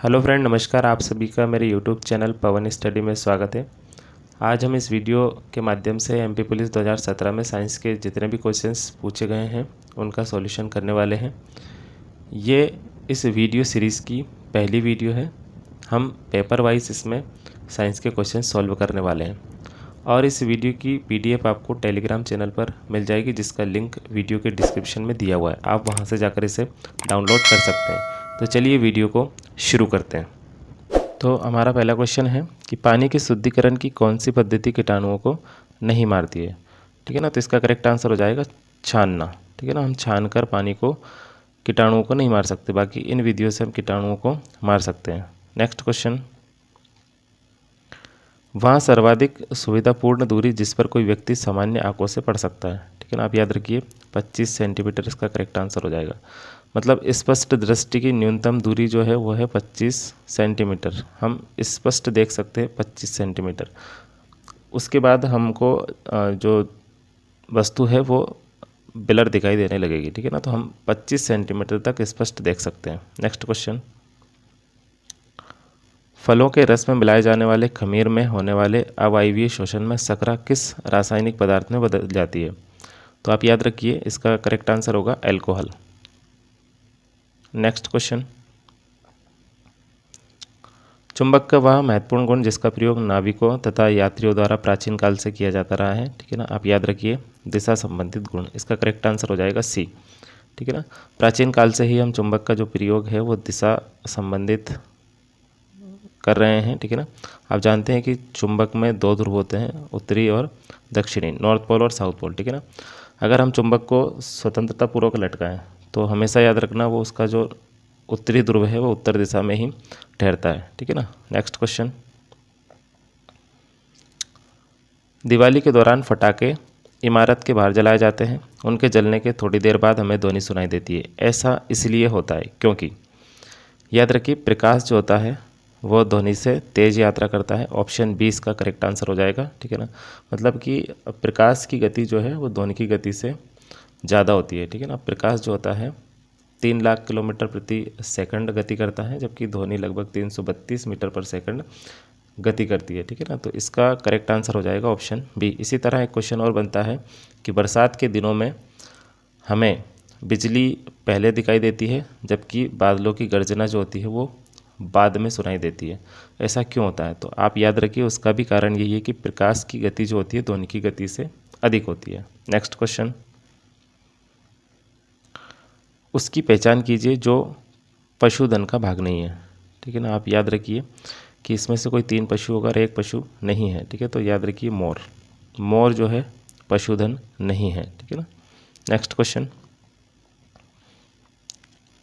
Hello friend, नमस्कार। आप सभी का मेरे यूट्यूब चैनल पवन स्टडी में स्वागत है। आज हम इस वीडियो के माध्यम से एमपी पुलिस 2017 में साइंस के जितने भी क्वेश्चंस पूछे गए हैं उनका सॉल्यूशन करने वाले हैं। ये इस वीडियो सीरीज़ की पहली वीडियो है। हम पेपर वाइज इसमें साइंस के क्वेश्चन सॉल्व करने वाले हैं और इस वीडियो की PDF आपको टेलीग्राम चैनल पर मिल जाएगी, जिसका लिंक वीडियो के डिस्क्रिप्शन में दिया हुआ है। आप वहां से जाकर इसे डाउनलोड कर सकते हैं। तो चलिए वीडियो को शुरू करते हैं। तो हमारा पहला क्वेश्चन है कि पानी के शुद्धिकरण की कौन सी पद्धति कीटाणुओं को नहीं मारती है। ठीक है ना। तो इसका करेक्ट आंसर हो जाएगा छानना। ठीक है ना। हम छान कर पानी को कीटाणुओं को नहीं मार सकते, बाकी इन विधियों से हम कीटाणुओं को मार सकते हैं। नेक्स्ट क्वेश्चन, वहाँ सर्वाधिक सुविधापूर्ण दूरी जिस पर कोई व्यक्ति सामान्य आंखों से पढ़ सकता है। ठीक है ना। आप याद रखिए 25 सेंटीमीटर इसका करेक्ट आंसर हो जाएगा। मतलब स्पष्ट दृष्टि की न्यूनतम दूरी जो है वो है 25 सेंटीमीटर। हम स्पष्ट देख सकते हैं 25 सेंटीमीटर। उसके बाद हमको जो वस्तु है वो ब्लर दिखाई देने लगेगी। ठीक है ना। तो हम 25 सेंटीमीटर तक स्पष्ट देख सकते हैं। नेक्स्ट क्वेश्चन, फलों के रस में मिलाए जाने वाले खमीर में होने वाले अवायवीय शोषण में शर्करा किस रासायनिक पदार्थ में बदल जाती है। तो आप याद रखिए इसका करेक्ट आंसर होगा अल्कोहल। नेक्स्ट क्वेश्चन, चुंबक का वह महत्वपूर्ण गुण जिसका प्रयोग नाविकों तथा यात्रियों द्वारा प्राचीन काल से किया जाता रहा है। ठीक है ना। आप याद रखिए दिशा संबंधित गुण। इसका करेक्ट आंसर हो जाएगा सी। ठीक है ना। प्राचीन काल से ही हम चुंबक का जो प्रयोग है वो दिशा संबंधित कर रहे हैं। ठीक है ना। आप जानते हैं कि चुंबक में दो ध्रुव होते हैं, उत्तरी और दक्षिणी, नॉर्थ पोल और साउथ पोल। ठीक है ना। अगर हम चुंबक को स्वतंत्रतापूर्वक लटकाएं तो हमेशा याद रखना वो उसका जो उत्तरी ध्रुव है वो उत्तर दिशा में ही ठहरता है। ठीक है ना। नेक्स्ट क्वेश्चन, दिवाली के दौरान फटाके इमारत के बाहर जलाए जाते हैं। उनके जलने के थोड़ी देर बाद हमें ध्वनि सुनाई देती है। ऐसा इसलिए होता है क्योंकि, याद रखिए प्रकाश जो होता है वो ध्वनि से तेज यात्रा करता है। ऑप्शन 20 का करेक्ट आंसर हो जाएगा। ठीक है ना। मतलब कि प्रकाश की गति जो है वो ध्वनि की गति से ज़्यादा होती है। ठीक है ना। प्रकाश जो होता है 3 लाख किलोमीटर प्रति सेकंड गति करता है, जबकि ध्वनि लगभग 332 मीटर पर सेकंड गति करती है। ठीक है ना। तो इसका करेक्ट आंसर हो जाएगा ऑप्शन बी। इसी तरह एक क्वेश्चन और बनता है कि बरसात के दिनों में हमें बिजली पहले दिखाई देती है, जबकि बादलों की गर्जना जो होती है वो बाद में सुनाई देती है। ऐसा क्यों होता है? तो आप याद रखिए उसका भी कारण यही है कि प्रकाश की गति जो होती है ध्वनि की गति से अधिक होती है। नेक्स्ट क्वेश्चन, उसकी पहचान कीजिए जो पशुधन का भाग नहीं है। ठीक है ना। आप याद रखिए कि इसमें से कोई 3 पशु होगा और एक पशु नहीं है। ठीक है। तो याद रखिए मोर। मोर जो है पशुधन नहीं है। ठीक है ना। नेक्स्ट क्वेश्चन,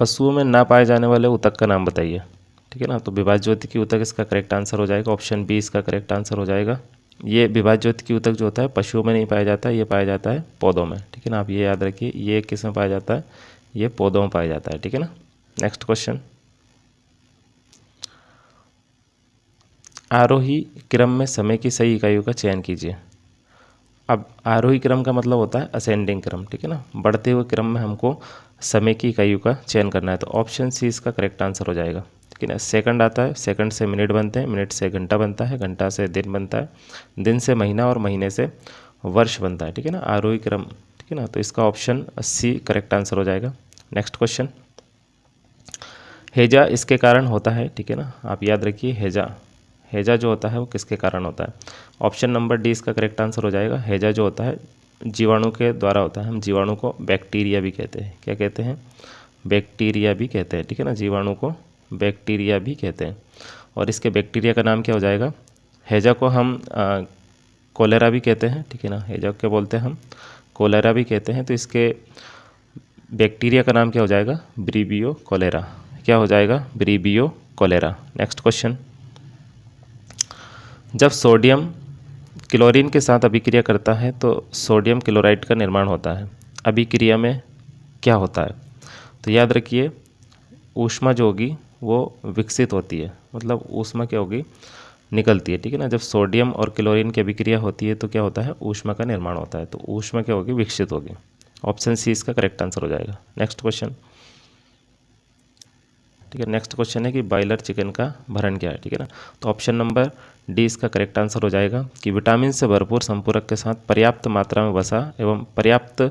पशुओं में ना पाए जाने वाले ऊतक का नाम बताइए। ठीक है ना। तो विभाज्योतिकी ऊतक इसका करेक्ट आंसर हो जाएगा। ऑप्शन बी इसका करेक्ट आंसर हो जाएगा। ये विभाज्योतिकी ऊतक जो होता है पशुओं में नहीं पाया जाता है, ये पाया जाता है पौधों में। ठीक है ना। आप ये याद रखिए ये किस में पाया जाता है, ये पौधों में पाया जाता है। ठीक है ना। नेक्स्ट क्वेश्चन, आरोही क्रम में समय की सही इकाइयों का चयन कीजिए। अब आरोही क्रम का मतलब होता है असेंडिंग क्रम। ठीक है ना। बढ़ते हुए क्रम में हमको समय की इकाइयों का चयन करना है। तो ऑप्शन सी इसका करेक्ट आंसर हो जाएगा। ठीक है ना। सेकंड आता है, सेकंड से मिनट बनते हैं, मिनट से घंटा बनता है, घंटा से दिन बनता है, दिन से महीना और महीने से वर्ष बनता है। ठीक है ना। आरोही क्रम। ठीक है ना। तो इसका ऑप्शन सी करेक्ट आंसर हो जाएगा। नेक्स्ट क्वेश्चन, हैजा इसके कारण होता है। ठीक है ना। आप याद रखिए हैजा, हैजा जो होता है वो किसके कारण होता है। ऑप्शन नंबर डी इसका करेक्ट आंसर हो जाएगा। हैजा जो होता है जीवाणु के द्वारा होता है। हम जीवाणु को बैक्टीरिया भी कहते हैं। क्या कहते हैं? बैक्टीरिया भी कहते हैं। ठीक है ना। जीवाणु को बैक्टीरिया भी कहते हैं। और इसके बैक्टीरिया का नाम क्या हो जाएगा? हैजा को हम कोलेरा भी कहते हैं। ठीक है ना। हैजा क्या बोलते हैं हम? कोलेरा भी कहते हैं। तो इसके बैक्टीरिया का नाम क्या हो जाएगा? ब्रीबियो कोलेरा। क्या हो जाएगा? ब्रीबियो कोलेरा। नेक्स्ट क्वेश्चन, जब सोडियम क्लोरीन के साथ अभिक्रिया करता है तो सोडियम क्लोराइड का निर्माण होता है। अभिक्रिया में क्या होता है? तो याद रखिए ऊष्मा जो होगी वो विकसित होती है। मतलब ऊष्मा क्या होगी? निकलती है। ठीक है ना। जब सोडियम और क्लोरीन की अभिक्रिया होती है तो क्या होता है? ऊष्मा का निर्माण होता है। तो ऊष्मा क्या होगी? विकसित होगी। ऑप्शन सी इसका करेक्ट आंसर हो जाएगा। नेक्स्ट क्वेश्चन, ठीक है। नेक्स्ट क्वेश्चन है कि बॉयलर चिकन का भरण क्या है, ठीक है ना। तो ऑप्शन नंबर डी इसका करेक्ट आंसर हो जाएगा कि विटामिन से भरपूर संपूरक के साथ पर्याप्त मात्रा में वसा एवं पर्याप्त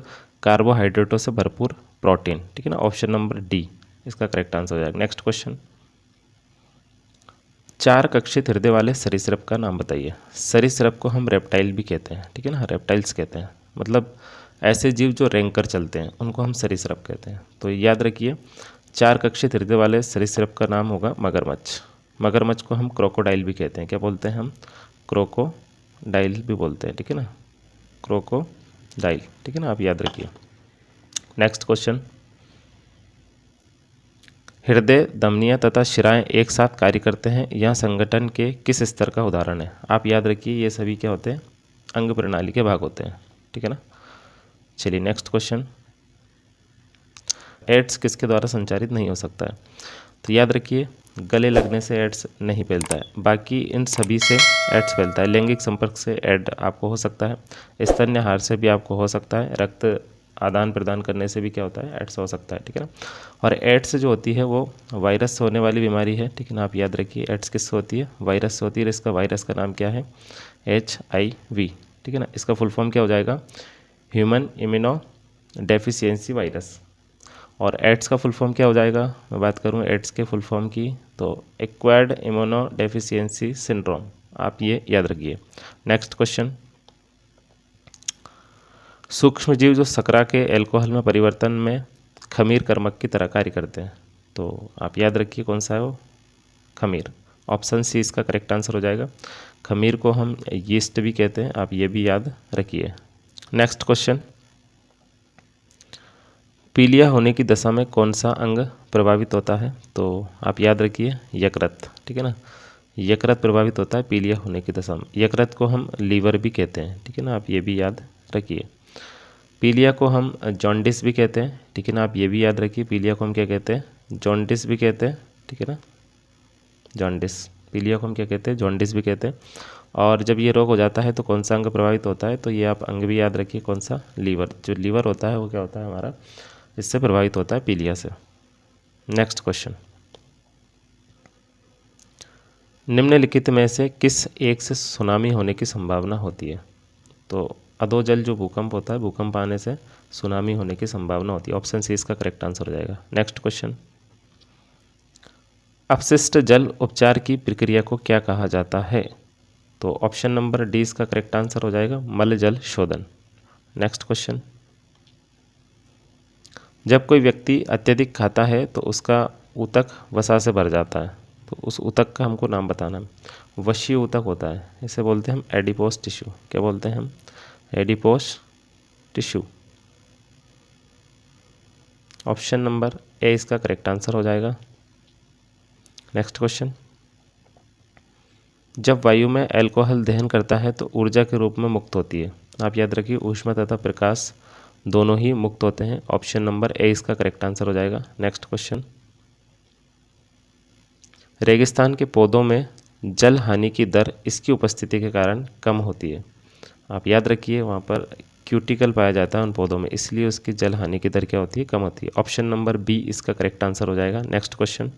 कार्बोहाइड्रेटों से भरपूर प्रोटीन, ठीक है ना। ऑप्शन नंबर डी इसका करेक्ट आंसर हो जाएगा। नेक्स्ट क्वेश्चन, 4 कक्षित हृदय वाले सरीसृप का नाम बताइए। सरीसृप को हम रेप्टाइल भी कहते हैं, ठीक है ना, रेप्टाइल्स कहते हैं, मतलब ऐसे जीव जो रेंग कर चलते हैं उनको हम सरीसृप कहते हैं। तो याद रखिए 4 कक्षित हृदय वाले सरीसृप का नाम होगा मगरमच्छ। मगरमच्छ को हम क्रोकोडाइल भी कहते हैं। क्या बोलते हैं हम? क्रोकोडाइल भी बोलते हैं, ठीक है ना, क्रोकोडाइल, ठीक है ना, आप याद रखिए। नेक्स्ट क्वेश्चन, हृदय, धमनियाँ तथा शिराएं एक साथ कार्य करते हैं, यह संगठन के किस स्तर का उदाहरण है? आप याद रखिए ये सभी क्या होते हैं? अंग प्रणाली के भाग होते हैं, ठीक है ना। चलिए नेक्स्ट क्वेश्चन, एड्स किसके द्वारा संचारित नहीं हो सकता है? तो याद रखिए गले लगने से एड्स नहीं फैलता है, बाकी इन सभी से एड्स फैलता है। लैंगिक संपर्क से एड आपको हो सकता है, स्तन्यहार से भी आपको हो सकता है, रक्त आदान प्रदान करने से भी क्या होता है? एड्स हो सकता है, ठीक है ना। और एड्स जो होती है वो वायरस से होने वाली बीमारी है, ठीक है ना, आप याद रखिए एड्स किससे होती है? वायरस से होती है। इसका वायरस का नाम क्या है? HIV, ठीक है ना। इसका फुल फॉर्म क्या हो जाएगा? Human immuno deficiency virus. और एड्स का फुल फॉर्म क्या हो जाएगा? मैं बात करूँ एड्स के फुल फॉर्म की तो एक्वायर्ड इम्यूनो डेफिशिएंसी सिंड्रोम, आप ये याद रखिए। नेक्स्ट क्वेश्चन, सूक्ष्मजीव जो शकरा के एल्कोहल में परिवर्तन में खमीर कर्मक की तरह कार्य करते हैं, तो आप याद रखिए कौन सा है वो? खमीर। ऑप्शन सी इसका करेक्ट आंसर हो जाएगा। खमीर को हम यीस्ट भी कहते हैं, आप ये भी याद रखिए। नेक्स्ट क्वेश्चन, पीलिया होने की दशा में कौन सा अंग प्रभावित होता है? तो आप याद रखिए यकृत, ठीक है ना, यकृत प्रभावित होता है पीलिया होने की दशा में। यकृत को हम लीवर भी कहते हैं, ठीक है ना, आप ये भी याद रखिए। पीलिया को हम जॉन्डिस भी कहते हैं, ठीक है ना, आप ये भी याद रखिए। पीलिया को हम क्या कहते हैं? जॉन्डिस भी कहते हैं, ठीक है ना, जॉन्डिस। पीलिया को हम क्या कहते हैं? जॉन्डिस भी कहते हैं। और जब ये रोग हो जाता है तो कौन सा अंग प्रभावित होता है? तो ये आप अंग भी याद रखिए, कौन सा? लीवर। जो लीवर होता है वो क्या होता है हमारा? इससे प्रभावित होता है पीलिया से। नेक्स्ट क्वेश्चन, निम्नलिखित में से किस एक से सुनामी होने की संभावना होती है? तो अधोजल जो भूकंप होता है, भूकंप आने से सुनामी होने की संभावना होती है। ऑप्शन सी इसका करेक्ट आंसर हो जाएगा। नेक्स्ट क्वेश्चन, अपशिष्ट जल उपचार की प्रक्रिया को क्या कहा जाता है? तो ऑप्शन नंबर डी इसका करेक्ट आंसर हो जाएगा, मल जल शोधन। नेक्स्ट क्वेश्चन, जब कोई व्यक्ति अत्यधिक खाता है तो उसका ऊतक वसा से भर जाता है, तो उस ऊतक का हमको नाम बताना है। वशीय ऊतक होता है, इसे बोलते हैं हम एडिपोस टिश्यू। क्या बोलते हैं हम? Adipose tissue. Option number A इसका करेक्ट आंसर हो जाएगा। नेक्स्ट क्वेश्चन, जब वायु में अल्कोहल दहन करता है तो ऊर्जा के रूप में मुक्त होती है। आप याद रखिए ऊष्मा तथा प्रकाश दोनों ही मुक्त होते हैं। ऑप्शन नंबर ए इसका करेक्ट आंसर हो जाएगा। नेक्स्ट क्वेश्चन, रेगिस्तान के पौधों में जल हानि की दर इसकी उपस्थिति के कारण कम होती है। आप याद रखिए वहाँ पर क्यूटिकल पाया जाता है उन पौधों में, इसलिए उसकी जल हानि की दर क्या होती है? कम होती है। ऑप्शन नंबर बी इसका करेक्ट आंसर हो जाएगा। नेक्स्ट क्वेश्चन,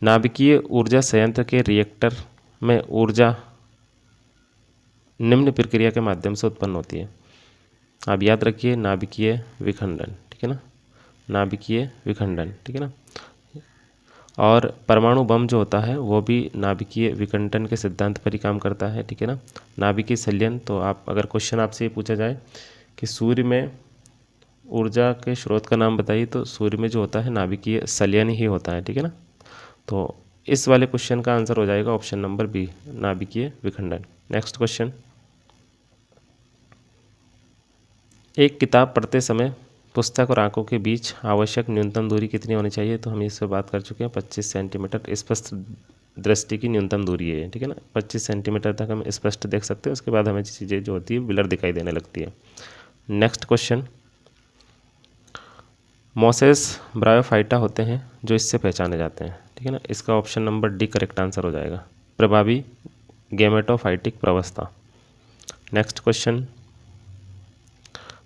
नाभिकीय ऊर्जा संयंत्र के रिएक्टर में ऊर्जा निम्न प्रक्रिया के माध्यम से उत्पन्न होती है। आप याद रखिए नाभिकीय विखंडन, ठीक है ना, नाभिकीय विखंडन, ठीक है ना। और परमाणु बम जो होता है वो भी नाभिकीय विखंडन के सिद्धांत पर ही काम करता है, ठीक है ना। नाभिकीय संलयन, तो आप अगर क्वेश्चन आपसे ये पूछा जाए कि सूर्य में ऊर्जा के स्रोत का नाम बताइए, तो सूर्य में जो होता है नाभिकीय संलयन ही होता है, ठीक है ना। तो इस वाले क्वेश्चन का आंसर हो जाएगा ऑप्शन नंबर बी, नाभिकीय विखंडन। नेक्स्ट क्वेश्चन, एक किताब पढ़ते समय पुस्तक और आंखों के बीच आवश्यक न्यूनतम दूरी कितनी होनी चाहिए? तो हम इससे बात कर चुके हैं 25 सेंटीमीटर स्पष्ट दृष्टि की न्यूनतम दूरी है, ठीक है ना। 25 सेंटीमीटर तक हम स्पष्ट देख सकते हैं, उसके बाद हमें चीज़ें जो होती है ब्लर दिखाई देने लगती है। नेक्स्ट क्वेश्चन, मोसेस ब्रायोफाइटा होते हैं जो इससे पहचाने जाते हैं, ठीक है ना। इसका option number D correct answer हो जाएगा, प्रभावी गैमेटोफाइटिक प्रवस्था। नेक्स्ट क्वेश्चन,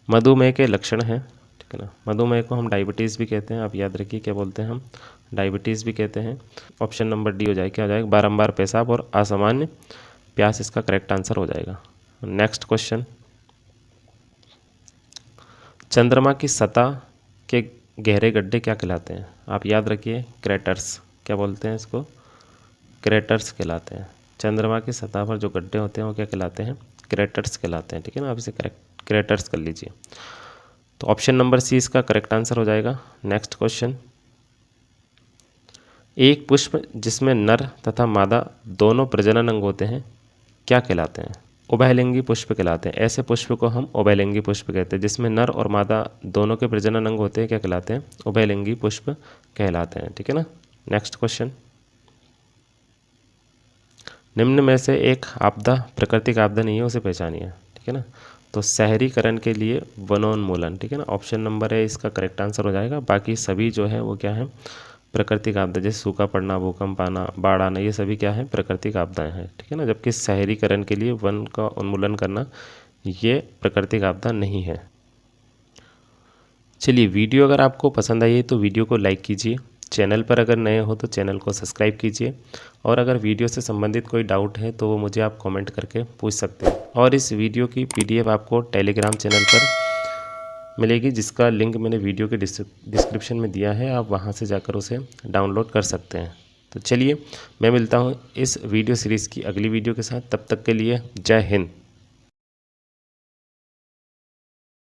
मधुमेह के लक्षण हैं, ठीक है ना। मधुमेह को हम डायबिटीज़ भी कहते हैं, आप याद रखिए क्या बोलते हैं हम, डायबिटीज़ भी कहते हैं। ऑप्शन नंबर डी हो जाएगा, क्या हो जाएगा, बारंबार पेशाब और असामान्य प्यास इसका करेक्ट आंसर हो जाएगा। नेक्स्ट क्वेश्चन, चंद्रमा की सतह के गहरे गड्ढे क्या कहलाते हैं? आप याद रखिए क्रेटर्स, क्या बोलते हैं इसको, क्रेटर्स कहलाते हैं। चंद्रमा की सतह पर जो गड्ढे होते हैं वो क्या कहलाते हैं, क्रेटर्स कहलाते हैं, ठीक है ना। आप इसे करेक्ट क्रेटर्स कर लीजिए। तो ऑप्शन नंबर सी इसका करेक्ट आंसर हो जाएगा। नेक्स्ट क्वेश्चन, एक पुष्प जिसमें नर तथा मादा दोनों प्रजनन अंग होते हैं क्या कहलाते हैं? उभयलिंगी पुष्प कहलाते हैं। ऐसे पुष्प को हम उभयलिंगी पुष्प कहते हैं, जिसमें नर और मादा दोनों के प्रजनन अंग होते हैं, क्या कहलाते हैं, उभयलिंगी पुष्प कहलाते हैं, ठीक है ना। नेक्स्ट क्वेश्चन, निम्न में से एक आपदा प्राकृतिक आपदा नहीं है, उसे पहचानिए, ठीक है ना। तो शहरीकरण के लिए वनोन्मूलन, ठीक है ना, ऑप्शन नंबर है इसका करेक्ट आंसर हो जाएगा। बाकी सभी जो है वो क्या है, प्राकृतिक आपदा, जैसे सूखा पड़ना, भूकंप आना, बाढ़ आना, ये सभी क्या है, प्राकृतिक आपदाएं हैं, ठीक है ना। जबकि शहरीकरण के लिए वन का उन्मूलन करना ये प्राकृतिक आपदा नहीं है। चलिए, वीडियो अगर आपको पसंद आई है तो वीडियो को लाइक कीजिए, चैनल पर अगर नए हो तो चैनल को सब्सक्राइब कीजिए, और अगर वीडियो से संबंधित कोई डाउट है तो वो मुझे आप कमेंट करके पूछ सकते हैं। और इस वीडियो की PDF आपको टेलीग्राम चैनल पर मिलेगी, जिसका लिंक मैंने वीडियो के डिस्क्रिप्शन में दिया है, आप वहां से जाकर उसे डाउनलोड कर सकते हैं। तो चलिए, मैं मिलता हूं इस वीडियो सीरीज़ की अगली वीडियो के साथ, तब तक के लिए जय हिंद।